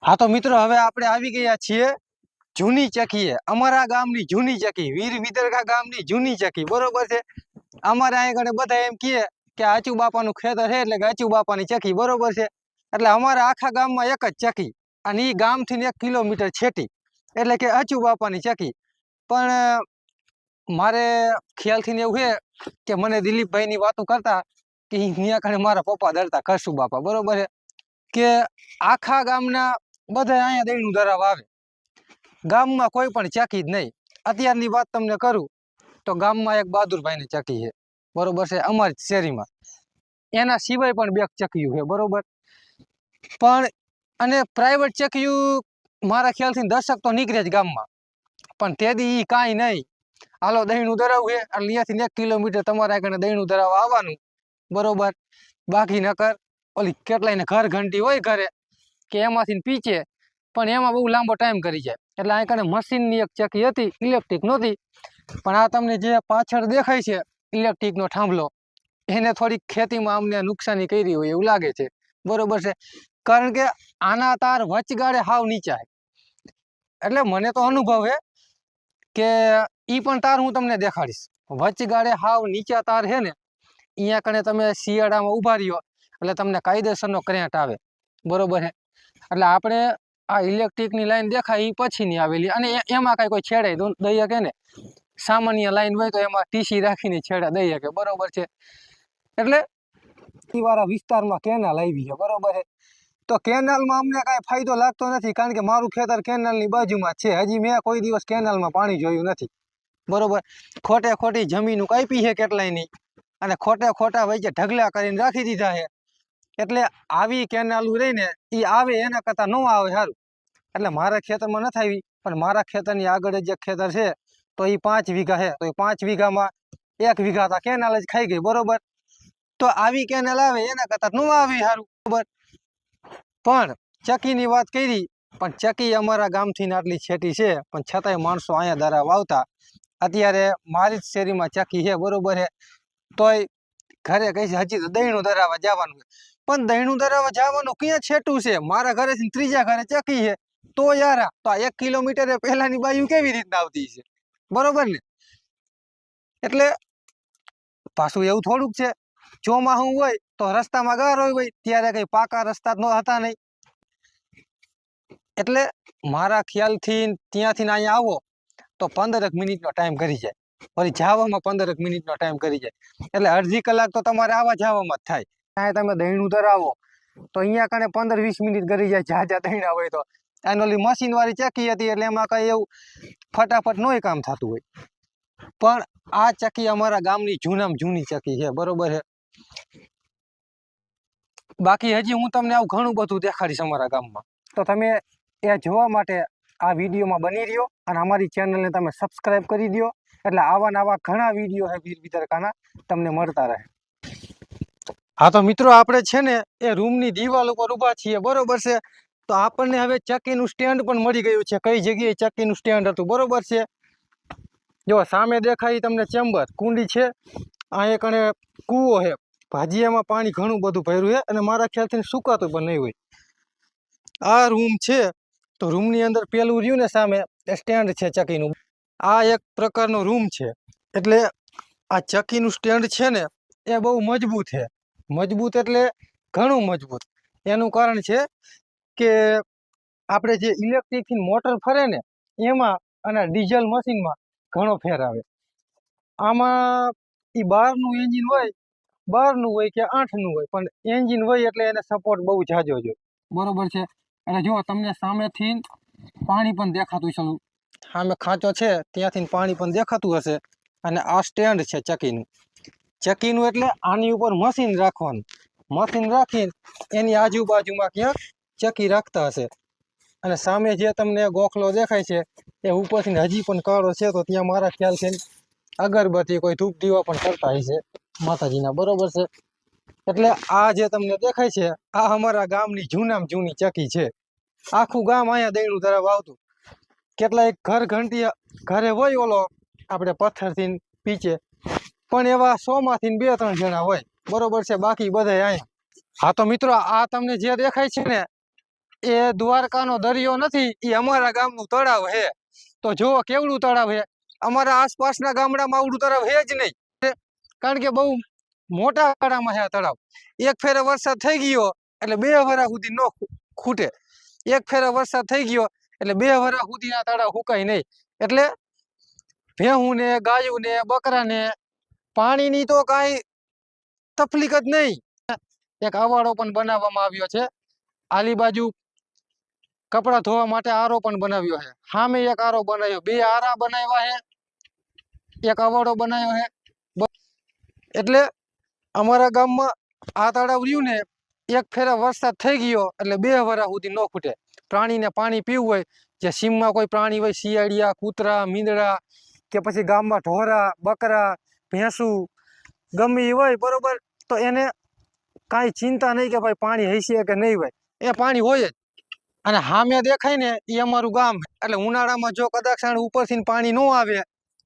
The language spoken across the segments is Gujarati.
हाँ तो मित्रों हवे आपणे आवी गया छीए जूनी चकीए। अमरा गामनी जूनी चकी, वीर विदरगा गामनी जूनी चकी। बरोबर छे। अमरे अहीं कने बधा एम कहे के आचू बापानुं खेतर छे એટલે કે आचू बापानी चकी। बरोबर छे। એટલે अमारा आखा गाममां एक ज चकी अने ई गामथी 1 किलोमीटर छेटी એટલે કે आचू बापानी चकी। पण मारे ख्यालथी एवुं छे के मने दिलीपभाईनी वातो करता के न्या कने मारा पप्पा दरता करशु बापा। बरोबर छे के आखा गामना बधाय अहींया दहीणुं धरावा आवे। गाममां कोई पण चकी ज नहीं। अत्यारनी वात तमने करूं तो गाममां एक बहादुरभाईनी चकी छे। बरोबर छे। अमारी शेरीमां एना सिवाय पण बे चकीओ छे। बरोबर। पण अने प्राइवेट चकीओ मारा ख्यालथी 10 तो निकळे ज गाममां। पण तेदी ई कांई नहीं। हालो दहीणुं धरावुं छे એટલે અહીંયાથી 1 किलोमीटर तमारे कने दहीणुं धरावा आववानुं। बरोबर। बाकी नकर ओली केटलायने घर घंटी होय घरे के एमांथी पीचे पण एमां बहु लांबो टाइम करी जाय। એટલે આ કને મશીનની એક ચકી હતી, ઇલેક્ટ્રિક નહોતી। પણ આ તમને જે પાછળ દેખાય છે ઇલેક્ટ્રિકનો થાંભલો એને થોડીક ખેતીમાં અમને નુકસાની કરી હોય એવું લાગે છે। બરોબર છે। કારણ કે આના તાર વચગાડે હાવ નીચા છે। એટલે મને તો અનુભવ છે કે ઈ પણ તાર હું તમને દેખાડીશ। વચગાડે હાવ નીચા તાર છે ને અહીંયા કણે તમે શિયાળામાં ઊભા રહ્યો એટલે તમને કાયદેસરનો કરંટ આવે। બરોબર છે। એટલે આપણે આ ઇલેક્ટ્રિકની લાઈન દેખાય એ પછીની આવેલી અને એમાં કાંઈ કોઈ છેડે દઈ શકે ને। સામાન્ય લાઈન હોય તો એમાં ટીસી રાખીને છેડા દઈ શકે। બરોબર છે। એટલે એ વાળા વિસ્તારમાં કેનાલ આવી છે। બરોબર છે। તો કેનાલમાં અમને કાંઈ ફાયદો લાગતો નથી કારણ કે મારું ખેતર કેનાલની બાજુમાં છે। હજી મેં કોઈ દિવસ કેનાલમાં પાણી જોયું નથી। બરોબર। ખોટે ખોટી જમીન કાપી છે કેટલાયની અને ખોટે ખોટા વચ્ચે ઢગલા કરીને રાખી દીધા છે। એટલે આવી કેનાલું રહીને એ આવે એના કરતાં ન આવે સારું। એટલે મારા ખેતરમાં નથી આવી પણ મારા ખેતરની આગળ જે ખેતર છે તો એ 5 વીઘા છે તો એ 5 વીઘામાં 1 વીઘા તો કેનાલ જ ખાઈ ગઈ। બરોબર। તો આવી કેનાલ આવે એના કરતાં ન આવે સારું। બરોબર। પણ ચકીની વાત કરી પણ ચકી અમારા ગામથી આટલી છેટી છે પણ છતાંય માણસો અહીંયા ધરાવા આવતા। અત્યારે મારી જ શેરીમાં ચકી છે। બરોબર છે। તોય ઘરે કહે છે હજી તો દહીણું ધરાવા જવાનું છે પણ દહીણું ધરાવા જવાનું ક્યાં છેટું છે? મારા ઘરેથી ત્રીજા ઘરે ચકી છે તો યાર તો આ 1 કિલોમીટર પહેલાની બાજુ કેવી રીતના આવતી છે? બરોબર ને। એટલે પાછું એવું થોડુંક છે ચોમાસું હોય તો રસ્તામાં ગારો હોય ત્યારે કઈ પાકા રસ્તા ન હતા નહીં। એટલે મારા ખ્યાલથી ત્યાંથી અહીંયા આવો તો 15 મિનિટનો ટાઈમ કરી જાય। વળી જવામાં 15 મિનિટનો ટાઈમ કરી જાય એટલે અડધી કલાક તો તમારે આવા જવામાં જ થાય। ત્યાં તમે દહીણું ધરાવો તો અહીંયા કણે 15-20 મિનિટ કરી જાય જાજા દહીણા હોય તો। અને ઓલી મશીન વાળી ચકી હતી એટલે એમાં કઈ એવું ફટાફટ નોય કામ થતું હોય। પણ આ ચકી અમારા ગામની જૂનામાં જૂની ચકી છે। બરોબર છે। બાકી હજી હું તમને આવું ઘણું બધું દેખાડીશ અમારા ગામમાં। તો તમે એ જોવા માટે આ વિડીયોમાં બની રહ્યો અને અમારી ચેનલને તમે સબસ્ક્રાઈબ કરી દો એટલે આવા નવા ઘણા વિડીયો છે વીર વિદરકાના તમને મળતા રહે। હા તો મિત્રો આપણે છે ને એ રૂમની દિવાલ ઉપર ઊભા છીએ। બરોબર છે। તો આપણને હવે ચક્કીનું સ્ટેન્ડ પણ મળી ગયું છે। કઈ જગ્યાએ ચક્કીનું સ્ટેન્ડ હતું? બરોબર છે। જો સામે દેખાય તમને ચેમ્બર કુંડી છે। આ એક અને કૂવો છે। ભાજીયામાં પાણી ઘણું બધું ભર્યું છે અને મારા ખ્યાલથી સુકાતું પણ નહીં હોય। આ રૂમ છે તો રૂમની અંદર પેલું રહ્યું ને સામે એ સ્ટેન્ડ છે ચક્કીનું। આ એક પ્રકારનો રૂમ છે। એટલે આ ચક્કીનું સ્ટેન્ડ છે ને એ બહુ મજબૂત છે। મજબૂત એટલે ઘણું મજબૂત। એનું કારણ છે કે આપણે જે ઇલેક્ટ્રિકથી મોટર ફરે ને એમાં અને ડીઝલ મશીનમાં ઘણો ફેર આવે। આમાં એ 12નું એન્જિન હોય, 12નું હોય કે 8નું હોય પણ એન્જિન હોય એટલે એને સપોર્ટ બહુ જાજો જોઈએ। બરોબર છે। અને જો તમને સામેથી પાણી પણ દેખાતું હશે। સામે ખાંચો છે ત્યાંથી પાણી પણ દેખાતું હશે। અને આ સ્ટેન્ડ છે ચક્કીનું। ચક્કીનું એટલે આની ઉપર મશીન રાખવાનું। મશીન રાખીને એની આજુબાજુમાં ક્યાંક ચક્કી રાખતા હશે। અને સામે જે તમને ગોખલો દેખાય છે એ ઉપરથી હજી પણ કાળો છે તો ત્યાં મારા ખ્યાલથી અગરબત્તી કોઈ ધૂપ દીવા પણ કરતા હશે માતાજીના। બરોબર છે। એટલે આ જે તમને દેખાય છે આ અમારા ગામની જૂનામાં જૂની ચક્કી છે। આખું ગામ અહીંયા દહીણું ધરાવા આવતું। કેટલાય ઘર ઘંટી ઘરે હોય ઓલો આપણે પથ્થરથી પીચે પણ એવા 100માંથી 2-3 જણા હોય। બરોબર છે। બાકી બધા અહીંયા। હા તો મિત્રો આ તમને જે દેખાય છે ને એ દ્વારકાનો દરિયો નથી, એ અમારા ગામનું તળાવ છે. તો જુઓ કેવડું તળાવ છે. અમારા આસપાસના ગામડામાં આવડું તળાવ છે જ નહીં, કારણ કે બહુ મોટા ગાળામાં છે આ તળાવ. એક ફેરે વરસાદ થઈ ગયો એટલે 2 વર્ષ સુધી ન ખૂટે. એક ફેરે વરસાદ થઈ ગયો એટલે 2 વર્ષ સુધી આ તળાવ સુકાય નહીં. એટલે ભેહું ને ગાયું ને બકરા ને પાણીની તો કાંઈ તકલીફ જ નહીં. એક અવાડો પણ બનાવવામાં આવ્યો છે. આલી બાજુ કપડાં ધોવા માટે આરો પણ બનાવ્યો છે. સામે એક આરો બનાવ્યો, 2 આરા બનાવ્યા છે, એક અવાડો બનાવ્યો છે. એટલે અમારા ગામમાં આ તળાવ રહ્યું ને, એક ફેરા વરસાદ થઈ ગયો એટલે 2 વર્ષ સુધી ન ખૂટે. પ્રાણીને પાણી પીવું હોય, જે સીમમાં કોઈ પ્રાણી હોય, શિયાળિયા, કૂતરા, મીંદડા કે પછી ગામમાં ઢોરા, બકરા, ભેંસું ગમે એ હોય, બરોબર, તો એને કાંઈ ચિંતા નહીં કે ભાઈ પાણી હશે કે નહીં હોય, એ પાણી હોય જ. અને સામે દેખાય ને એ અમારું ગામ. એટલે ઉનાળામાં જો કદાચ ઉપરથી પાણી ન આવે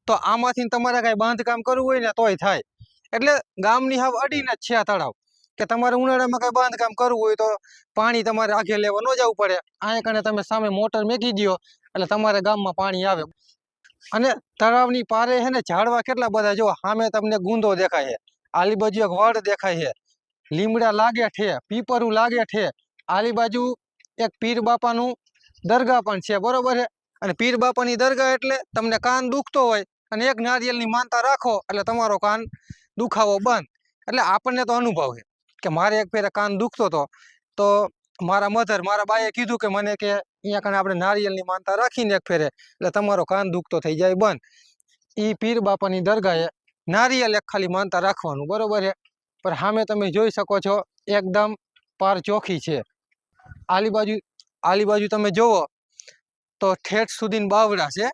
તો આમાંથી તમારે કાંઈ બાંધકામ કરવું હોય ને તોય થાય. એટલે ગામની હાવ અડીને જ છે આ તળાવ, કે તમારે ઉનાળામાં કાંઈ બાંધકામ કરવું હોય તો પાણી તમારે આગે લેવા ન જવું પડે. અહીંયા કણે તમે સામે મોટર મેકી દો એટલે તમારે ગામમાં પાણી આવે. અને તળાવની પારે છે ને ઝાડવા કેટલા બધા, જો સામે તમને ગુંદો દેખાય છે, આલી બાજુ એક વડ દેખાય છે, લીમડા લાગે છે, પીપરું લાગે છે, આલી બાજુ એક પીર બાપાનું દરગાહ પણ છે, બરોબર છે. અને પીર બાપાની દરગાહ એટલે તમને કાન દુખતો હોય અને એક નારિયેળની માનતા રાખો એટલે તમારો કાન દુખાવો બંધ. એટલે આપણને તો અનુભવ છે કે મારે એક ફેરે કાન દુખતો હતો, તો મારા મધર, મારા બાએ કીધું કે મને કે અહીંયા કણે આપણે નારિયેળની માનતા રાખીને એક ફેરે એટલે તમારો કાન દુખતો થઈ જાય બંધ. એ પીર બાપાની દરગાહે નારિયેળ એક ખાલી માનતા રાખવાનું, બરોબર છે. પણ સામે તમે જોઈ શકો છો એકદમ પાર ચોખ્ખી છે. આલી બાજુ તમે જોવો તો ઠેઠ સુધી બાવડા છે,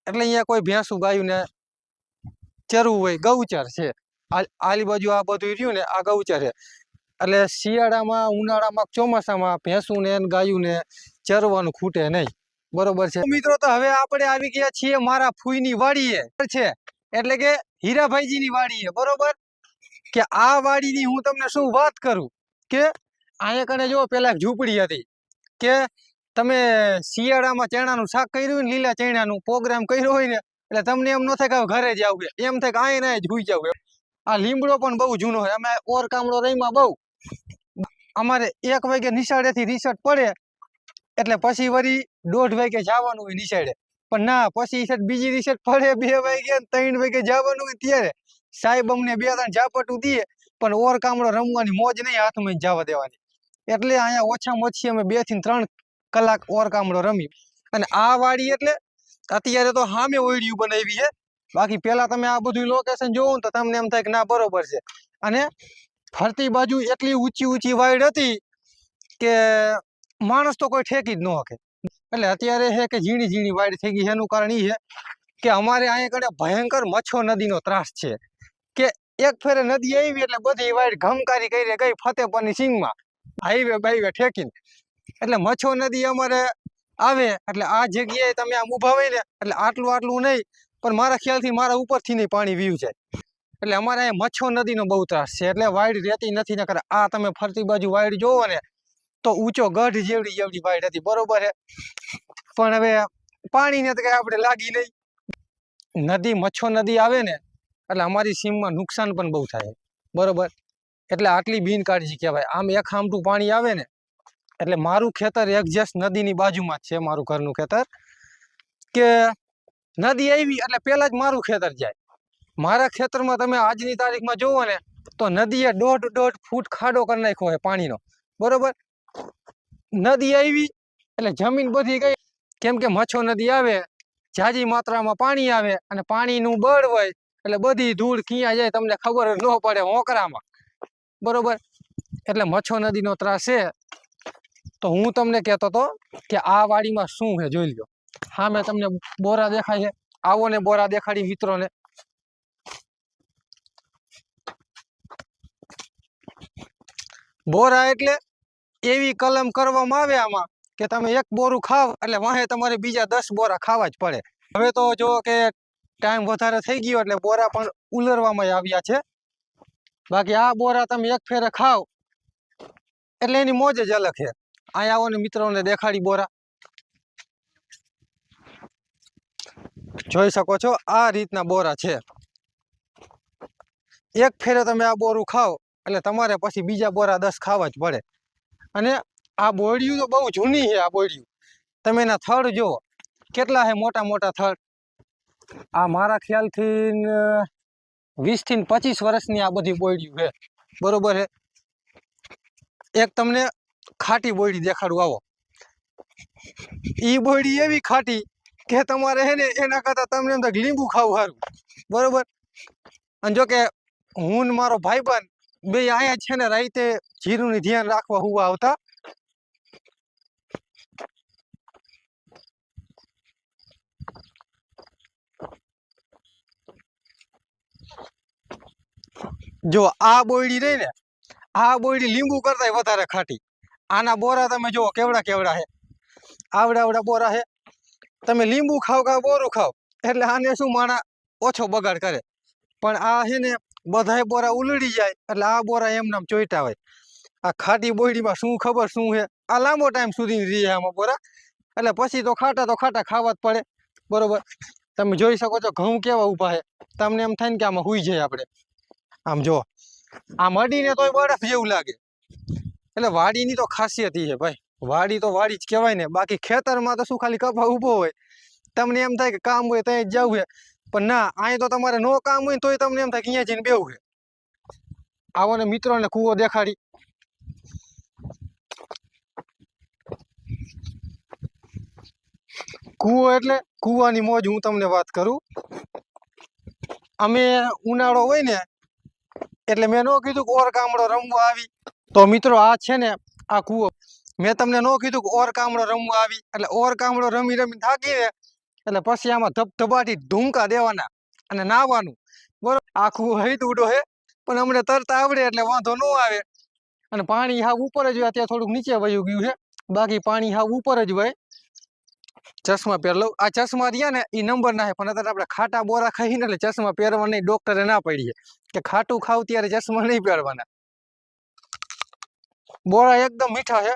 એટલે અહીંયા કોઈ ભેંસું ગાયું ને ચરવું હોય, ગૌચર છે. આલી બાજુ આ બધું રહ્યું ને આ ગૌચર છે. એટલે શિયાળામાં, ઉનાળામાં, ચોમાસામાં ભેંસું ને ગાયું ને ચરવાનું ખૂટે નહીં, બરોબર છે. મિત્રો તો હવે આપણે આવી ગયા છીએ મારા ફૂઈની વાડીએ છે, એટલે કે હીરાભાઈજીની વાડીએ, બરોબર. કે આ વાડીની હું તમને શું વાત કરું કે અહીંયા કણે જો પેલા ઝૂંપડી હતી, કે તમે શિયાળામાં ચણાનું શાક કર્યું હોય ને, લીલા ચણાનું પ્રોગ્રામ કર્યો હોય ને, એટલે તમને એમ ન થાય કે ઘરે જ આવું, એમ થાય કે અહીંયા જ હોઈ જાવ. આ લીમડો પણ બહુ જૂનો હોય. અમે ઓરકામડો રહીમાં બહુ, અમારે 1 વાગે નિશાળેથી રિસર્ચ પડે એટલે પછી વળી 1:30 વાગે જવાનું હોય નિશાળે. પણ ના, પછી બીજી રિસર્ચ પડે 2 વાગે 3 વાગે જવાનું હોય, ત્યારે સાહેબ અમને 2-3 ઝાપટું દે, પણ ઓરકામડો રમવાની મોજ નહીં હાથમાં જવા દેવાની. એટલે અહીંયા ઓછામાં ઓછી અમે 2 થી 3 કલાક ઓરકામડો રમી. અને આ વાડી એટલે અત્યારે તો સામે ઓયડિયું બનાવી છે, બાકી પેલા તમે આ બધું લોકેશન જોવો ને તો તમને એમ થાય કે ના બરોબર છે. અને ફરતી બાજુ એટલી ઊંચી વાડ હતી કે માણસ તો કોઈ ઠેકી જ ન શકે. એટલે અત્યારે છે કે ઝીણી વાડ થઈ ગઈ છે. એનું કારણ એ છે કે અમારે અહીંયા કಡೆ ભયંકર મચ્છો નદીનો ત્રાસ છે, કે એક ફેરે નદી આવી એટલે બધી વાડ ઘમકારી કરી ગઈ ફતેપરની સીંગમાં, હાઈવે બાઈવે ઠેકીને. એટલે મચ્છો નદી અમારે આવે એટલે આ જગ્યાએ તમે આમ ઊભા હોય ને એટલે આટલું નહીં, પણ મારા ખ્યાલથી મારા ઉપરથી નહીં પાણી વીયું જાય. એટલે અમારે અહીંયા મચ્છો નદીનો બહુ ત્રાસ છે, એટલે વાડ રહેતી નથી. ને કરે આ તમે ફરતી બાજુ વાડ જોવો ને તો ઊંચો ગઢ જેવડી વાડ હતી, બરોબર છે. પણ હવે પાણીને તો કઈ આપણે લાગી નહીં. નદી મચ્છો નદી આવે ને એટલે અમારી સીમમાં નુકસાન પણ બહુ થાય, બરોબર. એટલે આટલી બિનકાળજી કહેવાય. આમ એક હામટું પાણી આવે ને એટલે મારું ખેતર એક્ઝેક્ટ નદીની બાજુમાં જ છે, મારું ઘરનું ખેતર. કે નદી આવી એટલે પેલા જ મારું ખેતર જાય. મારા ખેતરમાં તમે આજની તારીખમાં જોવો ને તો નદીએ 1.5 ફૂટ ખાડો કરી નાખ્યો છે પાણીનો, બરોબર. નદી આવી એટલે જમીન બધી ગઈ, કેમ કે મચ્છો નદી આવે, ઝાઝી માત્રામાં પાણી આવે અને પાણીનું બળ હોય એટલે બધી ધૂળ ક્યાં જાય તમને ખબર ન પડે હોકરામાં, બરોબર. એટલે મચ્છો નદીનો ત્રાસ છે. તો હું તમને કહેતો હતો કે આ વાડીમાં શું છે જોઈ લો. હા, મેં તમને બોરા દેખાય છે, આવો ને બોરા દેખાડી મિત્રોને. બોરા એટલે એવી કલમ કરવામાં આવે આમાં કે તમે એક બોરું ખાવ એટલે વાહે તમારે બીજા 10 બોરા ખાવા જ પડે. હવે તો જો કે ટાઈમ વધારે થઈ ગયો એટલે બોરા પણ ઉલરવામાં આવ્યા છે. બાકી આ બોરા તમે એક ફેરે ખાવ એટલે એની મોજ જ અલગ છે. અહીંયા આવો ને મિત્રોને દેખાડી બોરા જોઈ શકો છો આ રીતના બોરા છે એક ફેરે તમે આ બોરું ખાઓ એટલે તમારે પછી બીજા બોરા 10 ખાવા જ પડે અને આ બોડિયું તો બહુ જૂની છે આ બોડિયું તમે એના થડ જુઓ કેટલા છે મોટા મોટા થડ આ મારા ખ્યાલથી 20 થી 25 વર્ષની આ બધી બોડિયું છે બરોબર છે એક તમને ખાટી બોડી દેખાડું આવો ઈ બોડી એવી ખાટી કે તમારે હે ને એના કરતા તમને એમ થાય લીંબુ ખાવું સારું બરોબર અને જો કે હું ને મારો ભાઈબંધ બે આયા છે ને રાતે જીરુંની ધ્યાન રાખવા હુવા આવતા જો આ બોયડી રહી ને આ બોયડી લીંબુ કરતા વધારે ખાટી આના બોરા તમે જુઓ કેવડા કેવડા છે આવડા આવડા બોરા છે તમે લીંબુ ખાવ કે બોરું ખાવ એટલે આને શું માણા ઓછો બગાડ કરે પણ આ છે ને બધાય બોરા ઉલડી જાય એટલે આ બોરા એમ નામ ચોઈટા હોય આ ખાટી બોયડીમાં શું ખબર શું છે આ લાંબો ટાઈમ સુધી રહે આમાં બોરા એટલે પછી તો ખાટા ખાવા જ પડે બરોબર તમે જોઈ શકો છો ઘઉં કેવા ઊભા છે તમને એમ થાય ને કે આમાં હુઈ જાય આપણે આમ જો આમ અડીને તોય બરફ જેવું લાગે એટલે વાડીની તો ખાસિયત છે ભાઈ વાડી તો વાડી જ કહેવાય ને બાકી ખેતરમાં તો શું ખાલી કપા ઊભો હોય તમને એમ થાય કે કામ હોય ત્યાં જ જવું છે પણ ના અહીં તો તમારે નો કામ હોય તોય તમને એમ થાય કે અહીંયા જઈને બેવું છે આવો ને મિત્રોને કૂવો દેખાડી કૂવો એટલે કૂવાની મોજ હું તમને વાત કરું અમે ઉનાળો હોય ને એટલે મેં ન કીધું કે ઓર કામડો રમવા આવી તો મિત્રો આ છે ને આ કૂવો મેં તમને ન કીધું કે ઓર કામડો રમવા આવી એટલે ઓર કામડો રમી રમી થાકીને એટલે પછી આમાં ધબધબાટી ઢૂંકા દેવાના અને નાહવાનું બરોબર આ કૂવો હૈત ઉડો હે પણ અમને તરતા આવડે એટલે વાંધો ન આવે અને પાણી હાવ ઉપર જ હોય ત્યાં થોડુંક નીચે વયું ગયું છે બાકી પાણી હાવ ઉપર જ હોય ચશ્મા પહેર લઉં આ ચશ્મા રહ્યા ને એ નંબર ના પણ અત્યારે આપણે ખાટા બોરા ખાઈને એટલે ચશ્મા પહેરવા નહીં ડોક્ટરે ના પડીએ કે ખાટું ખાવ ત્યારે ચશ્મા નહીં પહેરવાના બોરા એકદમ મીઠા છે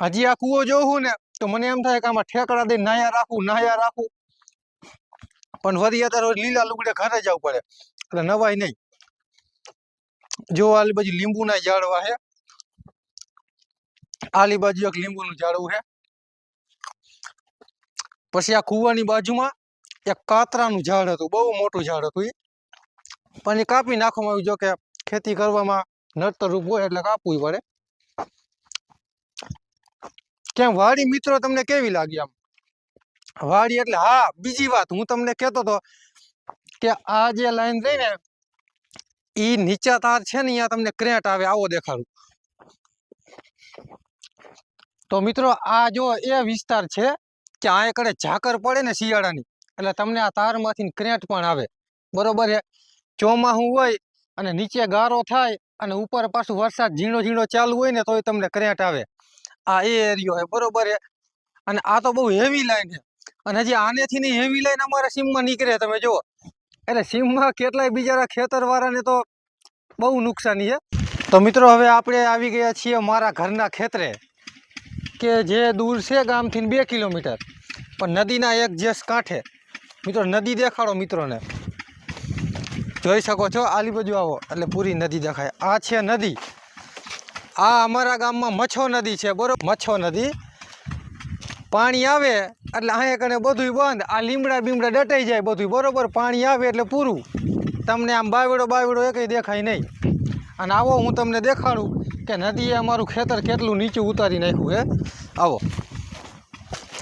હજી આ કૂવો જોઉં ને તો મને એમ થાય કે આમાં ઠેકડા દઈને નાયા રાખું પણ વળી અત્યારે લીલા લુગડે ઘરે જવું પડે એટલે નવાય નહીં જો આલી બાજુ લીંબુના ઝાડવા છે આલી બાજુ એક લીંબુનું ઝાડવું છે પછી આ કૂવાની બાજુમાં એક કાતરાનું ઝાડ હતું બહુ મોટું ઝાડ હતું એ પણ એ કાપી નાખવામાં આવ્યું જો કે ખેતી કરવામાં નડતર રૂપ હોય એટલે કાપવું પડે કેમ વાડી મિત્રો તમને કેવી લાગી આમ વાડી એટલે હા બીજી વાત હું તમને કહેતો હતો કે આ જે લાઈન રહી ને એ નીચા તાર છે ને અહીંયા તમને ક્રેટ આવે આવો દેખાડું તો મિત્રો આ જો એ વિસ્તાર છે કે આ એકડે ઝાકર પડે ને શિયાળાની એટલે તમને આ તારમાંથી ક્રેટ પણ આવે બરોબર છે ચોમાસું હોય અને નીચે ગારો થાય અને ઉપર પાછું વરસાદ ઝીણો ઝીણો ચાલુ હોય ને તોય તમને ક્રેટ આવે આ એ એરિયો છે બરોબર છે અને આ તો બહુ હેવી લાઈન છે અને હજી આનેથી ની હેવી લાઈન અમારા સીમમાં નીકળે તમે જુઓ એટલે સીમમાં કેટલાય બિચારા ખેતરવાળાને તો બહુ નુકસાની છે તો મિત્રો હવે આપણે આવી ગયા છીએ મારા ઘરના ખેતરે કે જે દૂર છે ગામથી 2 કિલોમીટર પણ નદીના એક જેસ કાંઠે મિત્રો નદી દેખાડો મિત્રોને જોઈ શકો છો આલી બાજુ આવો એટલે પૂરી નદી દેખાય આ છે નદી આ અમારા ગામમાં મચ્છો નદી છે બરોબર મચ્છો નદી પાણી આવે એટલે અહીંયા કને બધું બંધ આ લીમડા બીમડા દટાઈ જાય બધું બરોબર પાણી આવે એટલે પૂરું તમને આમ બાવડો એકય દેખાય નહીં અને આવો હું તમને દેખાડું કે નદીએ અમારું ખેતર કેટલું નીચું ઉતારી નાખ્યું હે આવો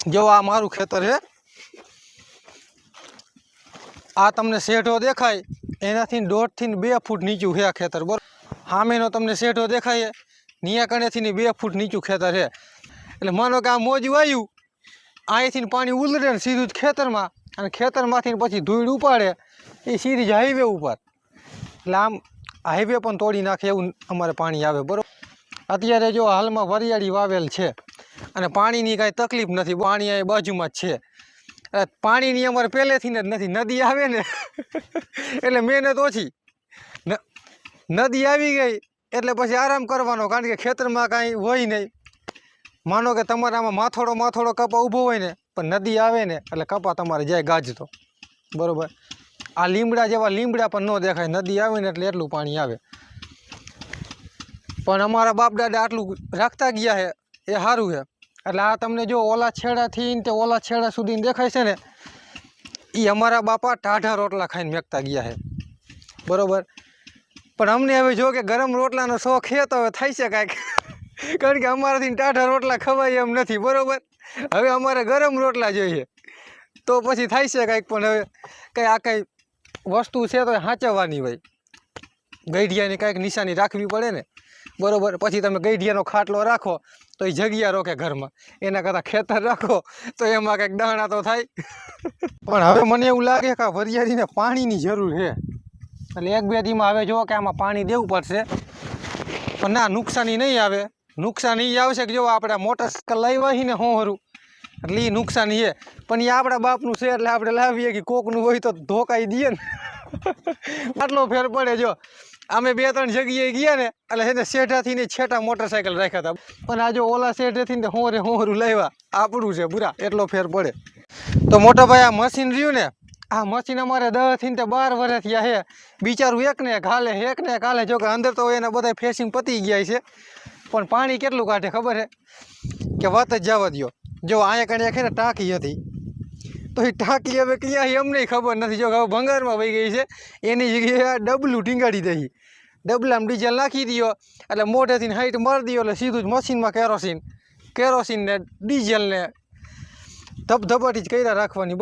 જો આ મારું ખેતર છે આ તમને શેઢો દેખાય એનાથી 1.5 થી 2 ફૂટ નીચું છે આ ખેતર બરોબર સામેનો તમને શેઢો દેખાય નિયા કણેથી 2 ફૂટ નીચું ખેતર છે એટલે માનો કે આ મોજું આવ્યું અહીંથી પાણી ઉલરે ને સીધું જ ખેતરમાં અને ખેતરમાંથી પછી ધૂળ ઉપાડે એ સીધી જ હાઈવે ઉપર એટલે આમ હાઈવે પણ તોડી નાખે એવું અમારે પાણી આવે બરોબર અત્યારે જો હાલમાં વરિયાળી વાવેલ છે અને પાણીની કાંઈ તકલીફ નથી પાણી અહીં બાજુમાં જ છે પાણીની અમારે પહેલેથી જ નથી નદી આવે ને એટલે મહેનત ઓછી નદી આવી ગઈ એટલે પછી આરામ કરવાનો, કારણ કે ખેતરમાં કાંઈ હોય નહીં. માનો કે તમારે આમાં માથોડો કપા ઊભો હોય ને, પણ નદી આવે ને એટલે કપા તમારે જાય ગાજતો, બરાબર. આ લીમડા જેવા લીમડા પણ ન દેખાય, નદી આવે ને એટલે એટલું પાણી આવે. પણ અમારા બાપ દાદા આટલું રાખતા ગયા છે એ સારું છે. એટલે આ તમને જો ઓલા છેડાથી તે ઓલા છેડા સુધી દેખાય છે ને, એ અમારા બાપા ટાઢા રોટલા ખાઈને મેકતા ગયા છે, બરાબર. પણ અમને હવે જો કે ગરમ રોટલાનો શોખ છે તો હવે થાય છે કાંઈક, કારણ કે અમારાથી ટાઢા રોટલા ખવાય એમ નથી, બરાબર. હવે અમારે ગરમ રોટલા જોઈએ તો પછી થાય છે કાંઈક. પણ હવે કંઈ આ કંઈ વસ્તુ છે તો સાચવવાની હોય, ગઈઢિયાની કાંઈક નિશાની રાખવી પડે ને, બરાબર. પછી તમે ગઈઢિયાનો ખાટલો રાખો તો એ જગ્યા રોકે ઘરમાં, એના કરતાં ખેતર રાખો તો એમાં કંઈક દાણા તો થાય. પણ હવે મને એવું લાગે કે આ વરિયાળીને પાણીની જરૂર છે, એટલે 1-2 દીમાં હવે જો કે આમાં પાણી દેવું પડશે. પણ ના, નુકસાની નહીં આવે. નુકસાન એ આવશે કે જો આપણે મોટર લાવ્યા ને હોરું, એટલે એ નુકસાની છે. પણ એ આપણા બાપનું છે એટલે આપણે લાવીએ કે કોકનું હોય તો ધોકાઈ દઈએ ને, આટલો ફેર પડે. જો અમે 2-3 જગ્યાએ ગયા ને એટલે છે ને શેઠાથી ને છેટા મોટરસાઇકલ રાખ્યા હતા, પણ આ જો ઓલા શેઠેથી ને હોરું લાવ્યા, આપણું છે બુરા, એટલો ફેર પડે. તો મોટા ભાઈ આ મશીન રહ્યું ને, આ મશીન અમારે 10 થી 12 વર્ષ થયા છે. બિચારું એકને કાલે જો કે અંદર તો એના બધા ફેસિંગ પતી ગયા છે, પણ પાણી કેટલું કાઢે ખબર છે કે વાત જ જવા દો. જો અહીંયા કણે છે ને ટાંકી હતી, તો એ ટાંકી હવે ક્યાં અમને ખબર નથી. જો હવે ભંગારમાં વહી ગઈ છે, એની જગ્યાએ ડબલું ટીંગાડી દઈ, ડબલામાં ડીઝલ નાખી દો એટલે મોઢેથી હાઈટ મારી દો એટલે સીધું જ મશીનમાં કેરોસીન ને ડીઝલ ને ધબધબાટી જ કર્યા રાખવાની.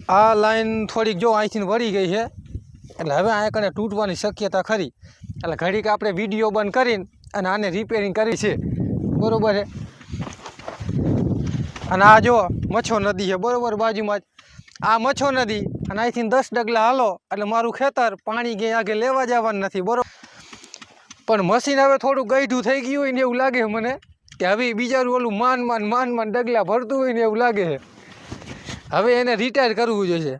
આ લાઈન થોડીક જો અહીંથી વળી ગઈ છે એટલે હવે અહીંયા કને તૂટવાની શક્યતા ખરી. એટલે ઘડીક આપણે વિડીયો બંધ કરીને અને આને રિપેરિંગ કરી છે, બરાબર છે. અને આ જો મચ્છો નદી છે, બરાબર, બાજુમાં જ આ મચ્છો નદી. અને અહીંથી 10 ડગલા હાલો એટલે મારું ખેતર, પાણી ક્યાંય આગળ લેવા જવાનું નથી, બરાબર. પણ મશીન હવે થોડું ગઈઢું થઈ ગયું હોય ને એવું લાગે મને, કે હવે બિચારું ઓલું માન ડગલા ભરતું હોય ને એવું લાગે છે. હવે એને રિટાયર કરવું જોઈએ.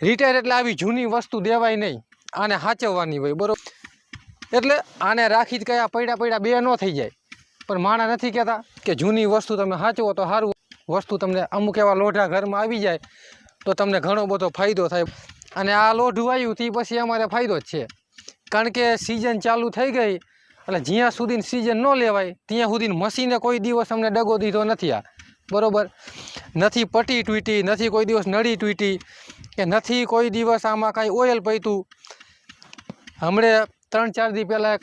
રિટાયર એટલે આવી જૂની વસ્તુ દેવાય નહીં, આને સાચવવાની હોય, બરાબર. એટલે આને રાખી જ કયા પડ્યા બે ન થઈ જાય. પણ માણા નથી કહેતા કે જૂની વસ્તુ તમે સાચવો તો સારું. વસ્તુ તમને અમુક એવા લોઢા ઘરમાં આવી જાય તો તમને ઘણો બધો ફાયદો થાય. અને આ લોઢું આવ્યું તે પછી અમારે ફાયદો જ છે, કારણ કે સિઝન ચાલુ થઈ ગઈ એટલે જ્યાં સુધી સિઝન ન લેવાય ત્યાં સુધી મશીને કોઈ દિવસ અમને ડગો દીધો નથી. આ બરાબર નથી, પટ્ટી તૂટી નથી, કોઈ દિવસ નળી તૂટી કે નથી, કોઈ દિવસ આમાં કાંઈ ઓઇલ પૈતું. હમણે 3-4 દી પહેલાં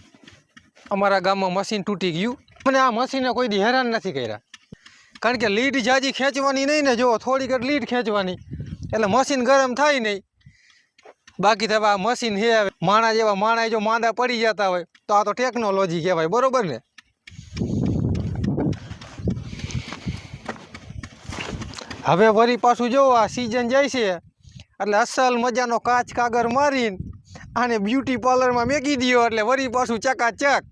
અમારા ગામમાં મશીન તૂટી ગયું. મને આ મશીને કોઈ દી હેરાન નથી કર્યા, કારણ કે લીડ જાજી ખેંચવાની નહીં ને, જો થોડીક જ લીડ ખેંચવાની એટલે મશીન ગરમ થાય નહીં. બાકી તો આ મશીન છે, હવે માણા જેવા માણા જો માંદા પડી જતા હોય તો આ તો ટેકનોલોજી કહેવાય, બરાબર ને. હવે વળી પાછું જો આ સિઝન જાય છે એટલે અસલ મજાનો કાચ કાગર મારીને આને બ્યુટી પાર્લરમાં મેકી દો એટલે વળી પાછું ચકાચક.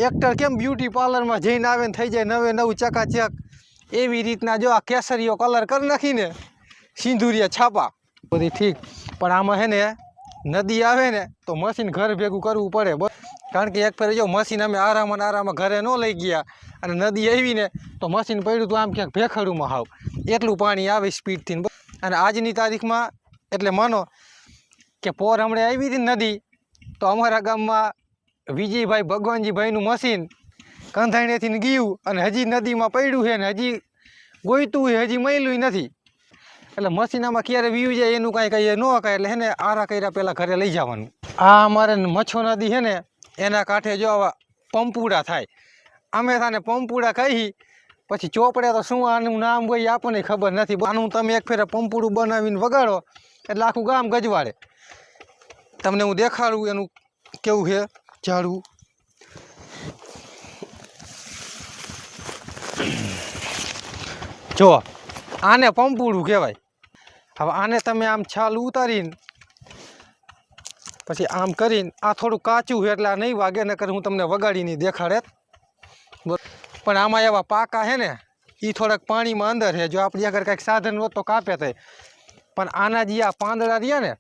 એક્ટર કેમ બ્યુટી પાર્લરમાં જઈને આવે ને થઈ જાય નવું ચકાચક, એવી રીતના જો આ કેસરીયો કલર કરી નાખીને સિંદુરિયા છાપા બધી ઠીક. પણ આમાં છે ને નદી આવે ને તો મશીન ઘર ભેગું કરવું પડે, કારણ કે એક ફેર જો મશીન અમે આરામમાં ઘરે ન લઈ ગયા અને નદી આવી ને તો મશીન પડ્યું તો આમ ક્યાંક ભેખડુંમાં હાવ એટલું પાણી આવે સ્પીડથી. અને આજની તારીખમાં એટલે માનો કે પોર હમણાં આવી હતી નદી, તો અમારા ગામમાં વિજયભાઈ ભગવાનજીભાઈનું મશીન કંધાણીએથી ગયું અને હજી નદીમાં પડ્યું છે ને હજી ગોઈતું હોય, હજી મળ્યું નથી. એટલે મશીન આમાં ક્યારે વીયું જાય એનું કાંઈ કહીએ ન કાંઈ, એટલે હે ને આરા કર્યા પહેલાં ઘરે લઈ જવાનું. આ અમારે મચ્છો નદી છે ને એના કાંઠે જો આવા પંપુડા થાય, અમે થાને પંપુડા કહી. પછી ચોપડે તો શું આનું નામ હોય આપણને ખબર નથી. આનું તમે એક ફેરે પંપુડું બનાવીને વગાડો એટલે આખું ગામ ગજવાડે. તમને હું દેખાડું એનું કેવું છે ઝાડવું. જો આને પંપુડું કહેવાય. હવે આને તમે આમ છાલ ઉતારીને પછી આમ કરીને, આ થોડું કાચું છે એટલે આ નહીં વાગે, નકર હું તમને વગાડીને દેખાડે. પણ આમાં એવા પાકા છે ને એ થોડાક પાણીમાં અંદર છે. જો આપણી આગળ કાંઈક સાધન હોત તો કાપે થાય. પણ આના જે આ પાંદડા રહ્યા ને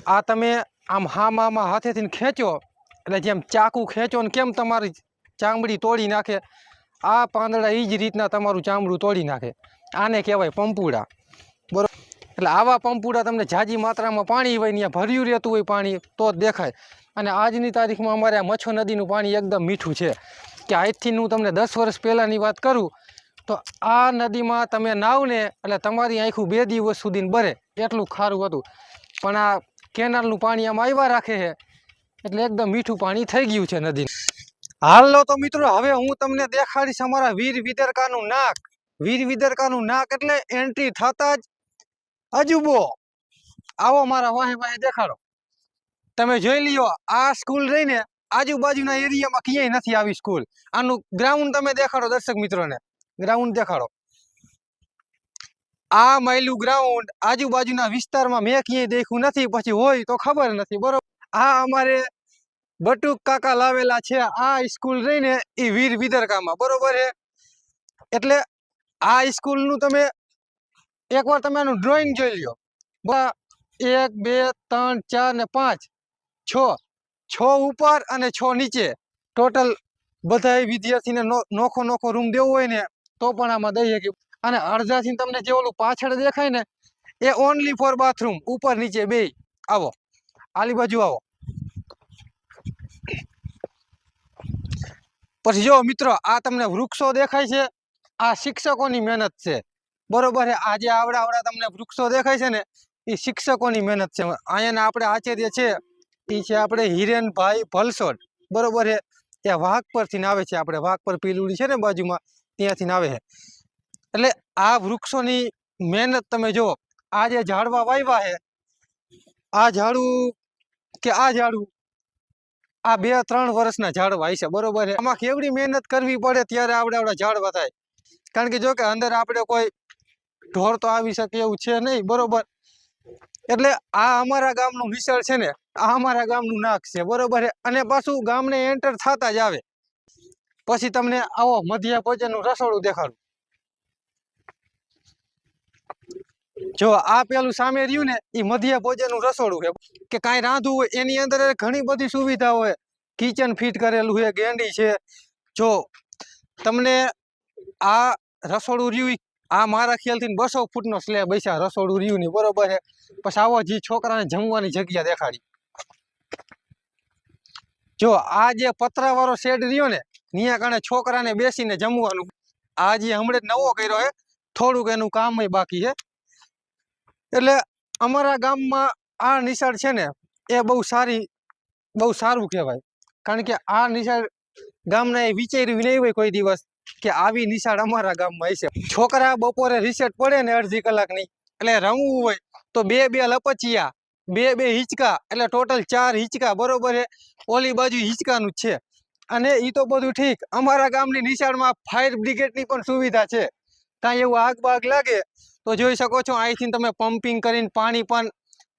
આ તમે આમ હામાં હાથેથી ખેંચો એટલે જેમ ચાકુ ખેંચો ને કેમ તમારી ચામડી તોડી નાખે, આ પાંદડા એ જ રીતના તમારું ચામડું તોડી નાખે. આને કહેવાય પંપુડા. બરોબર. એટલે આવા પંપુડા તમને ઝાઝી માત્રામાં પાણી હોય ત્યાં ભર્યું રહેતું હોય પાણી તો જ દેખાય. અને આજની તારીખમાં અમારે આ મચ્છો નદીનું પાણી એકદમ મીઠું છે. કે આજથી હું તમને 10 વર્ષ પહેલાંની વાત કરું તો આ નદીમાં તમે નાવ ને એટલે તમારી આંખું 2 દિવસ સુધી બરે એટલું ખારું હતું. પણ આ કેનાલનું પાણી આમાં આવ્યા રાખે છે એટલે એકદમ મીઠું પાણી થઈ ગયું છે નદી. હાલો તો મિત્રો, હવે હું તમને દેખાડીશ અમારા વીર વિદરકાનું નાક. વીર વિદરકાનું નાક એટલે એન્ટ્રી થતા જ અજુબો. આવો મારા વાહે વાહે દેખાડો. તમે જોઈ લ્યો, આ સ્કૂલ રહીને આજુબાજુના એરિયામાં ક્યાંય નથી આવી સ્કૂલ. આનું ગ્રાઉન્ડ તમે દેખાડો દર્શક મિત્રોને, ગ્રાઉન્ડ દેખાડો. આ માયલું ગ્રાઉન્ડ આજુબાજુના વિસ્તારમાં મેં ક્યાંય દેખ્યું નથી, પછી હોય તો ખબર નથી. બરોબર. આ અમારે બટુક કાકા લાવેલા છે આ સ્કૂલ રહીને એ વીર વિદરકામાં. બરોબર છે. એટલે આ સ્કૂલનું તમે એકવાર તમે આનું ડ્રોઈંગ જોઈ લ્યો. 1 2 3 4 ને 5 6 ઉપર અને 6 નીચે ટોટલ બધા વિદ્યાર્થીને નોખો રૂમ દેવો હોય ને તો પણ આમાં દઈ શકીએ. અને અડધાથી તમને જે ઓલું પાછળ દેખાય ને એ ઓનલી ફોર બાથરૂમ, ઉપર નીચે બે. આવો આલી બાજુ આવો. પછી જો મિત્રો, આ તમને વૃક્ષો દેખાય છે, આ શિક્ષકોની મહેનત છે. બરોબર છે. આ જે આવડા તમને વૃક્ષો દેખાય છે ને એ શિક્ષકોની મહેનત છે. અહીંયાના આપણે આચાર્ય છે એ છે આપણે હિરેનભાઈ ભલસોડ. બરોબર છે. ત્યાં વાઘ પરથી આવે છે, આપણે વાઘ પર પીલુડી છે ને બાજુમાં, ત્યાંથી આવે છે. એટલે આ વૃક્ષોની મહેનત તમે જુઓ. આ જે ઝાડવા વાવ્યા છે, આ ઝાડું કે આ ઝાડું, આ 2-3 વર્ષના ઝાડવા છે. બરોબર છે. આમાં કેવડી મહેનત કરવી પડે ત્યારે આવડા ઝાડવા થાય. કારણ કે જો કે અંદર આપણે કોઈ ઢોર તો આવી શકે એવું છે નહીં. બરોબર. એટલે આ અમારા ગામનું નિસળ છે ને, આ અમારા ગામનું નાક છે. બરોબર છે. અને પાછું ગામને એન્ટર થતા જ આવે. પછી તમને આવો મધ્ય ભોજનનું રસોડું દેખાડું. જો આ પેલું સામે રહ્યું ને એ મધ્ય ભોજનનું રસોડું છે. કે કાંઈ રાંધવું હોય એની અંદર ઘણી બધી સુવિધા હોય. કિચન ફિટ કરેલું છે, ગેંડી છે. જો તમને આ રસોડું રહ્યું, આ મારા ખ્યાલથી 200 ફૂટનો સ્લેબ હશે રસોડું રહ્યું ની. બરોબર છે. પછી આવો જે છોકરાને જમવાની જગ્યા દેખાડી. જો આ જે પતરાવાળો શેડ રહ્યો ને ત્યાં કારણે છોકરાને બેસીને જમવાનું. આ જે હમણાં નવો કર્યો છે, થોડુંક એનું કામ બાકી છે. એટલે અમારા ગામમાં આ નિશાળ છે ને એ બહુ સારું કહેવાય. કારણ કે આ નિશાળ ગામના એ વિચાર્યું નહીં હોય કોઈ દિવસ કે આવી નિશાળ અમારા ગામમાં હશે. છોકરા બપોરે રિસેટ પડે ને અડધી કલાકની, એટલે રમવું હોય તો 2 લપચિયા, 2 હિંચકા, એટલે ટોટલ 4 હિંચકા. બરોબર છે. ઓલી બાજુ હિંચકાનું જ છે. અને એ તો બધું ઠીક. અમારા ગામની નિશાળમાં ફાયર બ્રિગેડની પણ સુવિધા છે. કાંઈ એવું આગ બાગ લાગે તો જોઈ શકો છો, અહીંથી તમે પમ્પિંગ કરીને પાણી પણ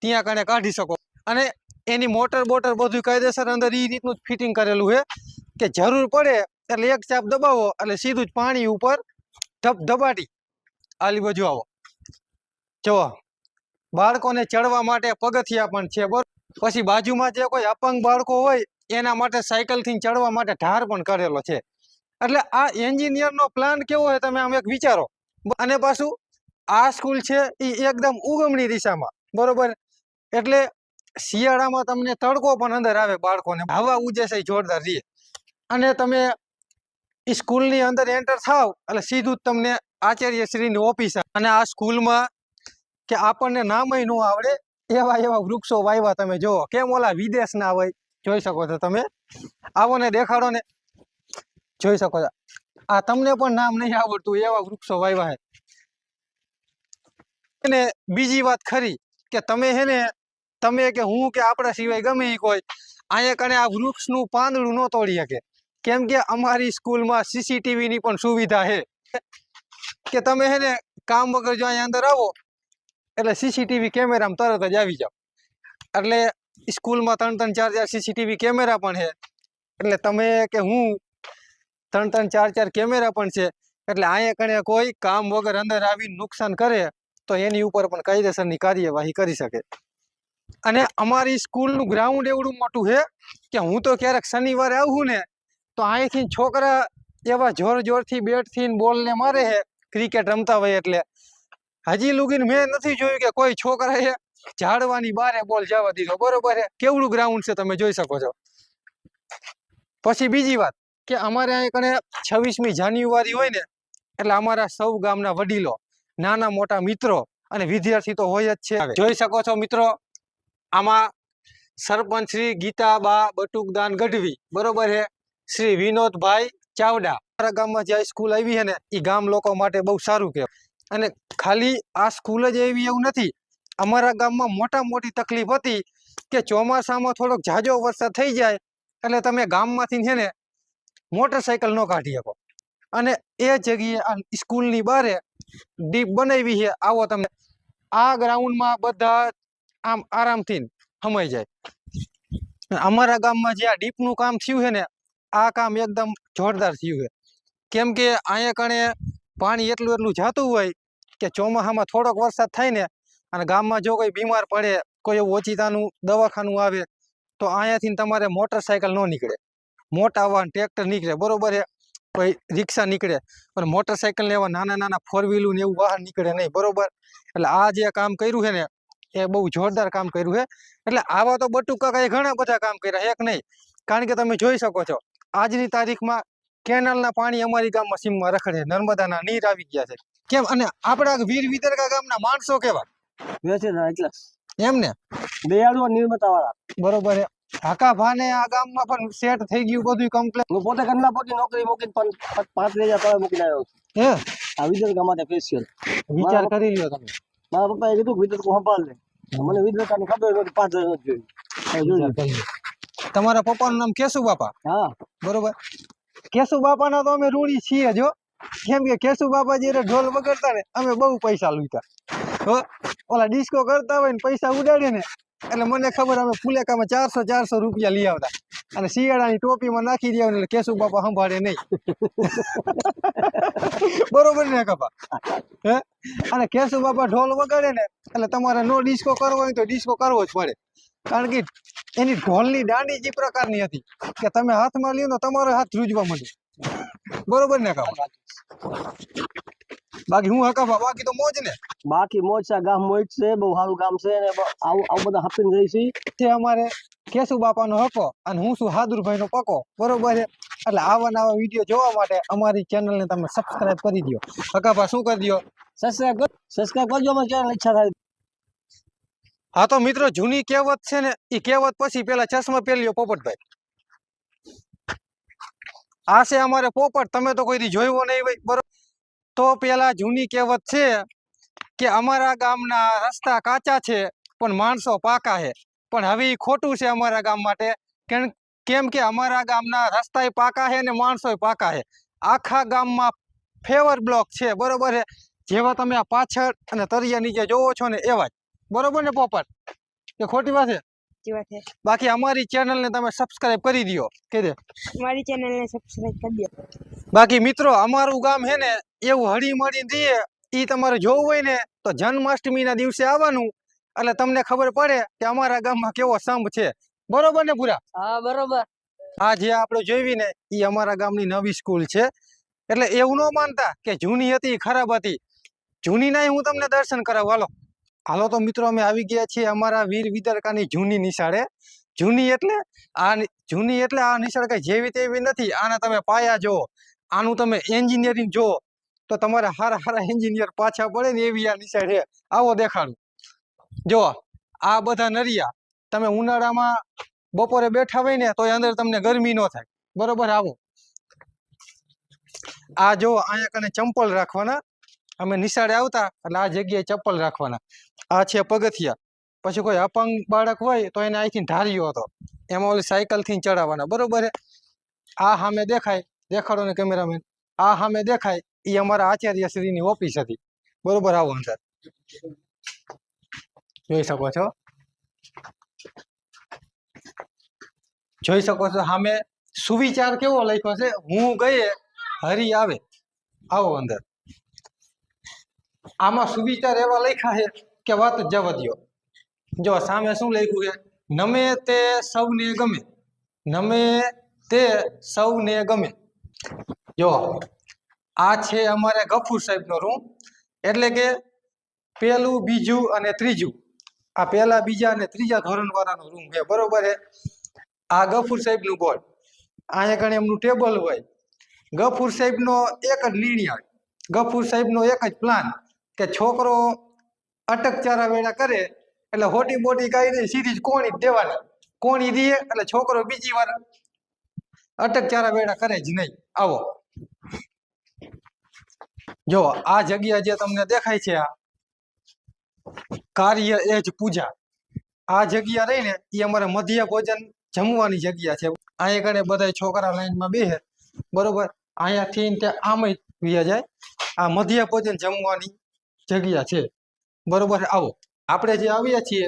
ત્યાં કણે કાઢી શકો. અને એની મોટર બોટર બધું કાયદેસર અંદર એ રીતનું જ ફિટિંગ કરેલું છે કે જરૂર પડે એટલે એક ચાપ દબાવો એટલે સીધું જ પાણી ઉપર ધબાટી. આલી બાજુ આવો. જો બાળકોને ચડવા માટે પગથિયા પણ છે. બરોબર. પછી બાજુમાં જે કોઈ અપંગ બાળકો હોય એના માટે સાયકલથી ચડવા માટે ઢાર પણ કરેલો છે. એટલે આ એન્જિનિયરનો પ્લાન કેવો હોય તમે આમ એક વિચારો. અને પાછું આ સ્કૂલ છે એ એકદમ ઉગમણી દિશામાં. બરોબર. એટલે શિયાળામાં તમને તડકો પણ અંદર આવે, બાળકોને હવા ઉજે છે જોરદાર રહે. અને તમે સ્કૂલની અંદર એન્ટર થાવ એટલે સીધું જ તમને આચાર્યશ્રીની ઓફિસ. અને આ સ્કૂલમાં કે આપણને નામય ન આવડે એવા વૃક્ષો વાવ્યા. તમે જુઓ કેમ ઓલા વિદેશના હોય. જોઈ શકો છો તમે. આવો ને દેખાડો ને. જોઈ શકો છો. આ તમને પણ નામ નહીં આવડતું એવા વૃક્ષો વાવ્યા છે. અને બીજી વાત ખરી કે તમે હે ને, તમે કે હું કે આપણા સિવાય ગમે એ કોઈ અહીંયા કણે આ વૃક્ષનું પાંદડું ન તોડી શકે. કેમ કે અમારી સ્કૂલમાં CCTVની પણ સુવિધા છે. કે તમે હે ને કામ વગર જો અહીંયા અંદર આવો એટલે CCTV કેમેરામાં તરત જ આવી જાવ. એટલે સ્કૂલમાં 3-3 4-4 CCTV કેમેરા પણ છે. એટલે તમે કે હું 3-3 4-4 કેમેરા પણ છે. એટલે અહીંયા કણે કોઈ કામ વગર અંદર આવીને નુકસાન કરે તો એની ઉપર પણ કાયદેસરની કાર્યવાહી કરી શકે. અને અમારી સ્કૂલનું ગ્રાઉન્ડ એવડું મોટું છે કે હું તો ક્યારેક શનિવારે આવું ને તો અહીંથી છોકરા એવા જોર જોરથી બેટથી બોલને મારે છે ક્રિકેટ રમતા હોય એટલે હજી લુગીને મેં નથી જોયું કે કોઈ છોકરાએ ઝાડવાની બારે બોલ જવા દીધો બરોબર છે કેવડું ગ્રાઉન્ડ છે તમે જોઈ શકો છો પછી બીજી વાત કે અમારે અહીં કણે 26મી જાન્યુઆરી હોય ને એટલે અમારા સૌ ગામના વડીલો નાના મોટા મિત્રો અને વિદ્યાર્થી તો હોય જ છે જોઈ શકો છો મિત્રો આમાં સરપંચ શ્રી ગીતાબા બટુકદાન ગઢવી બરોબર છે શ્રી વિનોદભાઈ ચાવડા અમારા ગામમાં જે સ્કૂલ આવી છે ને એ ગામ લોકો માટે બહુ સારું કહેવાય અને ખાલી આ સ્કૂલ જ એવી એવું નથી અમારા ગામમાં મોટા મોટી તકલીફ હતી કે ચોમાસામાં થોડોક ઝાઝો વરસાદ થઈ જાય એટલે તમે ગામમાંથી છે ને મોટરસાયકલ ન કાઢી શકો અને એ જગ્યાએ આ સ્કૂલની બારે ડીપ બનાવી છે આવો તમે આ ગ્રાઉન્ડમાં બધા આમ આરામથી સમાઈ જાય અમારા ગામમાં જે આ ડીપનું કામ થયું છે ને આ કામ એકદમ જોરદાર થયું છે કેમ કે અહીંયા કણે પાણી એટલું જાતું હોય કે ચોમાસામાં થોડોક વરસાદ થાય ને અને ગામમાં જો કોઈ બીમાર પડે કોઈ એવું ઓચિતાનું દવાખાનું આવે તો અહીંયાથી તમારે મોટરસાયકલ ન નીકળે મોટા વાહન ટ્રેક્ટર નીકળે બરોબર છે કોઈ રિક્ષા નીકળે પણ મોટરસાયકલ ને એવા નાના નાના ફોર વ્હીલું ને એવું વાહન નીકળે નહીં બરોબર એટલે આ જે કામ કર્યું છે ને એ બહુ જોરદાર કામ કર્યું છે એટલે આવા તો બટુકાકાએ ઘણા બધા કામ કર્યા એક નહીં કારણ કે તમે જોઈ શકો છો આજની તારીખમાં કેનાલના પાણી અમારી ગામમાં સીમમાં રખડે નર્મદાના નીર આવી ગયા છે કેમ અને આપણા વીર વિદરકા ગામના માણસો કેવા એમ ને દયાળુ નિર્માતા વાળા બરોબર છે હાકા ભાને આ ગામમાં પણ સેટ થઈ ગયું બધું કમ્પ્લીટ હું પોતે કંડલા પોતે નોકરી મૂકીને પણ 5,000 તળે મૂકીને આવ્યો છું હે આ વિદરકા માટે સ્પેશિયલ વિચાર કરી લ્યો તમે મારા પપ્પાએ કીધું વિદરકું સંભાળ લે મને વિદરકાની ખબર નહોતી 5,000 જોયું તમારા પપ્પાનું નામ કેશુ બાપા હા બરોબર કેશુ બાપાના તો અમે ઋણી છીએ જો કેમ કે કેશુ બાપા જયારે ઢોલ વગાડતા ને અમે બહુ પૈસા લૂંટા હો ઓલા ડિસ્કો કરતા હોય ને પૈસા ઉડાડે ને એટલે મને ખબર અમે ફુલેકામાં 400 રૂપિયા લઈ આવતા અને શિયાળાની ટોપીમાં નાખી દે એટલે કેશુ બાપા સંભાળે નહીં બરોબર ને કપા હે અને કેશુ બાપા ઢોલ વગાડે ને એટલે તમારે નો ડિસ્કો કરવો હોય તો ડિસ્કો કરવો જ પડે કારણ કે એની ઢોલની દાંડી જે પ્રકારની હતી કે તમે હાથમાં લ્યો તો તમારો હાથ ધ્રુજવા માંડે બરોબર ને કપા બાકી હું હકા બાકી તો મોજ ને બાકી મોજ છે ગામ મોજ છે બહુ સારું ગામ છે અને આવું બધા હાપીને રહી છે તે અમારે કેશુ બાપાનો હકો અને હું છું હાદુરભાઈ નો પકો બરોબર છે એટલે આવા નવા વિડીયો જોવા માટે અમારી ચેનલને તમે સબસ્ક્રાઇબ કરી દો હકાભા શું કરી દો સબસ્ક્રાઇબ કરજો મને ચેનલ ઈચ્છા થાય હા તો મિત્રો જૂની કહેવત છે ને એ કહેવત પછી પેલા ચશ્મા પહેર્યો પોપટભાઈ આ છે અમારે પોપટ તમે તો કોઈ દી જોયો નહીં ભાઈ બરોબર તો પેલા જૂની કહેવત છે કે અમારા ગામના રસ્તા કાચા છે પણ માણસો પાકા છે પણ હવે એ ખોટું છે અમારા ગામ માટે કેમ કે અમારા ગામના રસ્તાય પાકા છે ને માણસોય પાકા છે આખા ગામમાં ફેવર બ્લોક છે બરોબર છે જેવા તમે આ પાછળ અને તરિયા નીચે જોવો છો ને એવા જ બરોબર ને પોપટ કે ખોટી વાત છે બાકી અમારી ચેનલને તમે સબસ્ક્રાઇબ કરી દો કે દે અમારી ચેનલને સબસ્ક્રાઇબ કરી દો બાકી મિત્રો અમારું ગામ છે ને એવું હળી મળીને રહીએ એ તમારે જોવું હોય ને તો જન્માષ્ટમીના દિવસે આવવાનું એટલે તમને ખબર પડે કે અમારા ગામમાં કેવો સંભ છે બરોબર ને પૂરા હા બરોબર આ જે આપણે જોઈવી ને એ અમારા ગામની નવી સ્કૂલ છે એટલે એવું ન માનતા કે જૂની હતી ખરાબ હતી જૂની ના હું તમને દર્શન કરાવું હાલો તો મિત્રો અમે આવી ગયા છીએ અમારા વીર વિદરકાની જૂની નિશાળે જૂની એટલે આ નિશાળ કઈ જેવી તેવી નથી આના તમે પાયા જો આનું તમે એન્જિનિયરિંગ જો તો તમારે હારા એન્જિનિયર પાછા પડે ને એવી આ નિશાળ છે આવો દેખાડું જો આ બધા નરિયા તમે ઉનાળામાં બપોરે બેઠા હોય ને તો અંદર તમને ગરમી ન થાય બરોબર આવો આ જો અહીંયા કને ચંપલ રાખવાના અમે નિશાળે આવતા એટલે આ જગ્યાએ ચપ્પલ રાખવાના આ છે પગથિયા પછી કોઈ અપંગ બાળક હોય તો એને અહીંથી ધાર્યો હતો એમાં ઓલી સાયકલ થી ચડાવવાના બરોબર છે આ સામે દેખાય દેખાડો ને કેમેરામેન આ સામે દેખાય એ અમારા આચાર્યશ્રીની ઓફિસ હતી બરોબર આવો અંદર જોઈ શકો છો સામે સુવિચાર કેવો લખ્યો છે હું ગયે હરી આવે આવો અંદર આમાં સુવિચાર એવા લખ્યા છે કે વાત જ જવા દ્યો જો સામે શું લખ્યું છે? નમે તે સૌને ગમે. નમે તે સૌને ગમે. જો આ છે અમારે ગફુર સાહેબનો રૂમ, એટલે કે પહેલું, બીજું અને ત્રીજું, આ પહેલા, બીજા અને ત્રીજા ધોરણ વાળાનો રૂમ છે, બરોબર છે. આ ગફુર સાહેબનું બોર્ડ, અહીંયા કણે એમનું ટેબલ હોય. ગફુર સાહેબનો એક જ નિર્ણય, ગફુર સાહેબનો એક જ પ્લાન કે છોકરો અટકચારા વેળા કરે એટલે હોટી મોટી કાંઈ નહીં, સીધી જ કોણી જ દેવાની. કોણી દે એટલે છોકરો બીજી વાર અટકચારા વેળા કરે જ નહીં. આવો જો આ જગ્યા જે તમને દેખાય છે, આ કાર્ય એ જ પૂજા. આ જગ્યા રહી ને એ અમારે મધ્ય ભોજન જમવાની જગ્યા છે. અહીંયા કણે બધા છોકરા લાઈનમાં બેસે, બરોબર. અહીંયાથી તે આમય વયા જાય. આ મધ્ય ભોજન જમવાની જગ્યા છે, બરોબર. આવો આપણે જે આવ્યા છીએ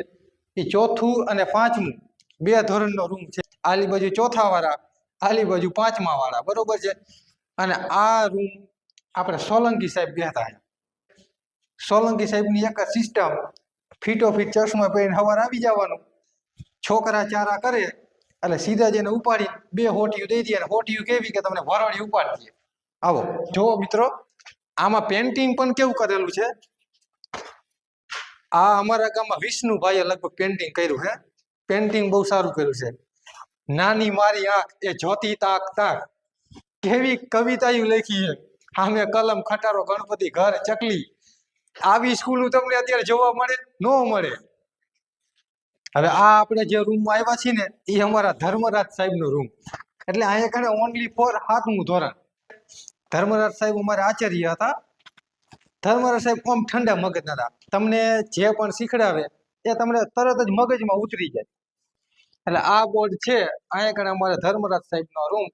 એ ચોથું અને પાંચમું બે ધોરણનો રૂમ છે. આલી બાજુ ચોથા વાળા, આલી બાજુ પાંચમા વાળા, બરોબર છે. અને આ રૂમ આપણે સોલંકી સાહેબ બેહતા. સોલંકી સાહેબની એક જ સિસ્ટમ, ફીટોફીટ ચશ્મા પહેરીને સવારે આવી જવાનું. છોકરા ચારા કરે એટલે સીધા જઈને ઉપાડી બે હોટીયું દઈ દે. અને હોટીયું કેવી કે તમને વરોડી ઉપાડી દે. આવો જો મિત્રો, આમાં પેન્ટિંગ પણ કેવું કરેલું છે. આ અમારા ગામમાં વિષ્ણુભાઈએ લગભગ પેન્ટિંગ કર્યું છે. પેન્ટિંગ બહુ સારું કર્યું છે. નાની મારી આંખ એ જોતી તાક તાક, કેવી કવિતાઓ લખી છે. સામે કલમ, ખટારો, ગણપતિ, ઘર, ચકલી. આવી સ્કૂલ તમને અત્યારે જોવા મળે? ન મળે. હવે આ આપણે જે રૂમમાં આવ્યા છીએ ને એ અમારા ધર્મરાજ સાહેબનો રૂમ, એટલે અહીંયા કણે ઓનલી ફોર 7મું ધોરણ. ધર્મરાજ સાહેબ અમારા આચાર્ય હતા. ધર્મરાજ સાહેબ આમ ઠંડા મગજના હતા. તમને જે પણ શીખડાવે એ તમને તરત જ મગજમાં ઉતરી જાય. એટલે આ બોર્ડ છે, અહીંયા કણે અમારે ધર્મરાજ સાહેબનો રૂમ,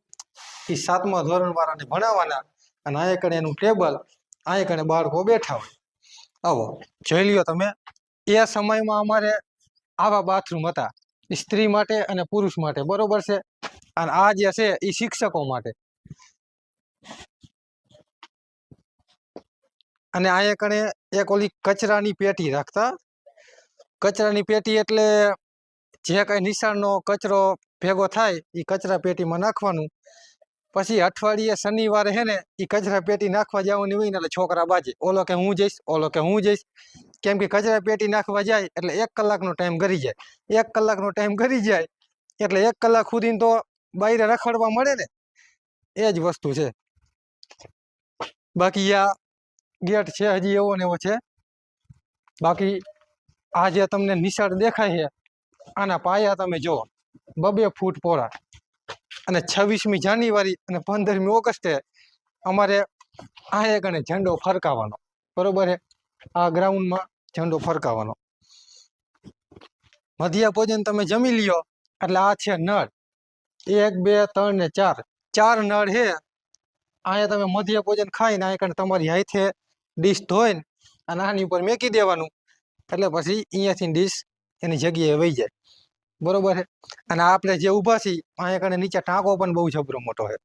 એ 7મા ધોરણ વાળાને ભણાવવાના. અને અહીંયા કણે એનું ટેબલ, અહીંયા કણે બાળકો બેઠા હોય. આવો જોઈ લ્યો તમે. એ સમયમાં અમારે આવા બાથરૂમ હતા, સ્ત્રી માટે અને પુરુષ માટે, બરોબર છે. અને આ જે છે એ શિક્ષકો માટે. અને અહીંયા કણે એક ઓલી કચરાની પેટી રાખતા. કચરાની પેટી એટલે જે કઈ નિશાળનો કચરો ભેગો થાય એ કચરા પેટીમાં નાખવાનું. પછી અઠવાડિયે શનિવારે હે ને એ કચરા પેટી નાખવા જવાની હોય ને એટલે છોકરા બાજે, ઓલો કે હું જઈશ, ઓલો કે હું જઈશ. કેમ કે કચરા પેટી નાખવા જાય એટલે 1 કલાકનો ટાઈમ ગરી જાય. 1 કલાકનો ટાઈમ ગરી જાય એટલે 1 કલાક સુધી તો બહાર રખડવા મળે ને, એ જ વસ્તુ છે. બાકી આ ગેટ છે હજી એવો ને એવો છે. બાકી આ જે તમને નિશાળ દેખાય છે આના પાયા તમે જુઓ, 2 ફૂટ પહોળા. અને 26મી જાન્યુઆરી અને 15મી ઓગસ્ટે અમારે આ કણે ઝંડો ફરકાવવાનો, બરોબર છે. આ ગ્રાઉન્ડમાં ઝંડો ફરકાવવાનો. મધ્ય ભોજન તમે જમી લ્યો એટલે આ છે નળ, 1 2 3 ને 4, 4 નળ છે. અહીંયા તમે મધ્ય ભોજન ખાઈને અહીંયા કણે તમારી હાથે ડીશ ધોઈને અને આની ઉપર મેકી દેવાનું, એટલે પછી અહીંયાથી ડીશ એની જગ્યાએ વહી જાય, બરોબર છે. અને આપણે જે ઊભા છીએ અહીંયા કણે નીચે ટાંકો પણ બહુ જબરો મોટો છે.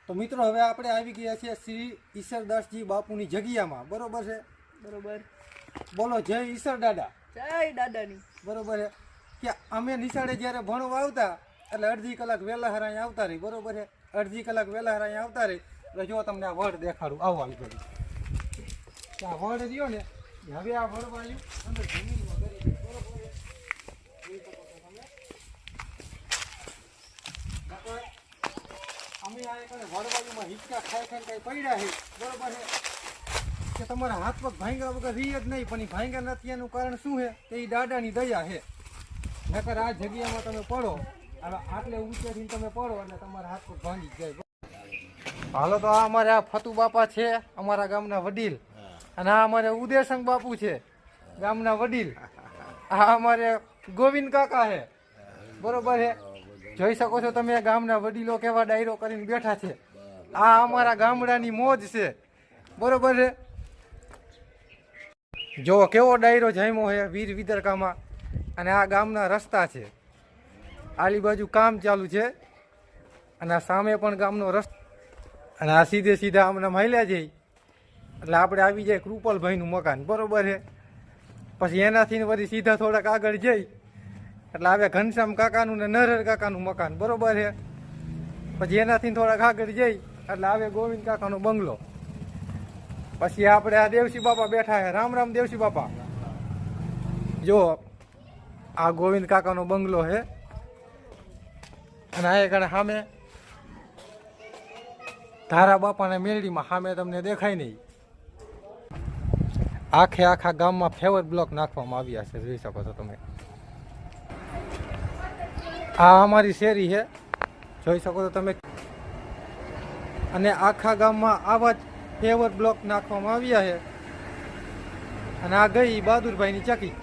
તો મિત્રો હવે આપણે આવી ગયા છીએ શ્રી ઈશ્વરદાસજી બાપુની જગ્યામાં, બરોબર છે. બરોબર. બોલો જય ઈશ્વર દાદા. જય દાદાની. બરોબર છે. કે અમે નિશાળે જ્યારે ભણવા આવતા એટલે અડધી કલાક વહેલા હર અહીંયા આવતા રહી, બરોબર છે. અડધી કલાક વહેલા હર અહીંયા આવતા રહી એટલે જો તમને આ વડ દેખાડું. આવવાનું કરું આ વડ રહ્યો ને હવે આ વડ વાળ્યું અંદર જમીનમાં કરી, બરોબર છે. અમે આ વડવાળીમાં હિંચકા ખાઈ ખાઈને કઈ પડ્યા છે, બરોબર છે. કે તમારા હાથ પગ ભાંગ્યા વગર રહી જ નહીં, પણ એ ભાંગ્યા નથી એનું કારણ શું છે? કે એ દાદાની દયા છે. નકર આ જગ્યામાં તમે પડો, હવે આટલે ઊંચેથી તમે પડો અને તમારા હાથ પગ ભાંગી જાય. હાલો તો આ અમારે આ ફતુ બાપા છે, અમારા ગામના વડીલ. અને આ અમારે ઉદયસંગ બાપુ છે, ગામના વડીલ. આ અમારે ગોવિંદ કાકા છે, બરોબર છે. જોઈ શકો છો તમે ગામના વડીલો કેવા ડાયરો કરીને બેઠા છે. આ અમારા ગામડાની મોજ છે, બરોબર છે. જો કેવો ડાયરો જામ્યો છે વીર વિદરકામાં. અને આ ગામના રસ્તા છે, આલી બાજુ કામ ચાલુ છે અને આ સામે પણ ગામનો રસ્તો. અને આ સીધે સીધા હમણાં હાલ્યા જઈ એટલે આપણે આવી જાય કૃપાલભાઈનું મકાન, બરોબર છે. પછી એનાથી વળી સીધા થોડાક આગળ જઈ એટલે આવે ઘનશ્યામ કાકાનું ને નરહર કાકાનું મકાન, બરોબર છે. પછી એનાથી થોડાક આગળ જઈ એટલે આવે ગોવિંદ કાકાનો બંગલો. પછી આપણે આ દેવસી બાપા બેઠા છે. રામ રામ દેવસી બાપા. જો આ ગોવિંદ કાકાનો બંગલો છે અને આ કણે સામે ધારા બાપાના મેળીમાં સામે તમને દેખાય નહીં. આખા ગામમાં ફેવર બ્લોક નાખવામાં આવ્યા છે, જોઈ શકો છો તમે. આ અમારી શેરી છે, જોઈ શકો છો તમે. અને આખા ગામમાં આવા જ ફેવર બ્લોક નાખવામાં આવ્યા છે. અને આ ગઈ બહાદુરભાઈની ચકી.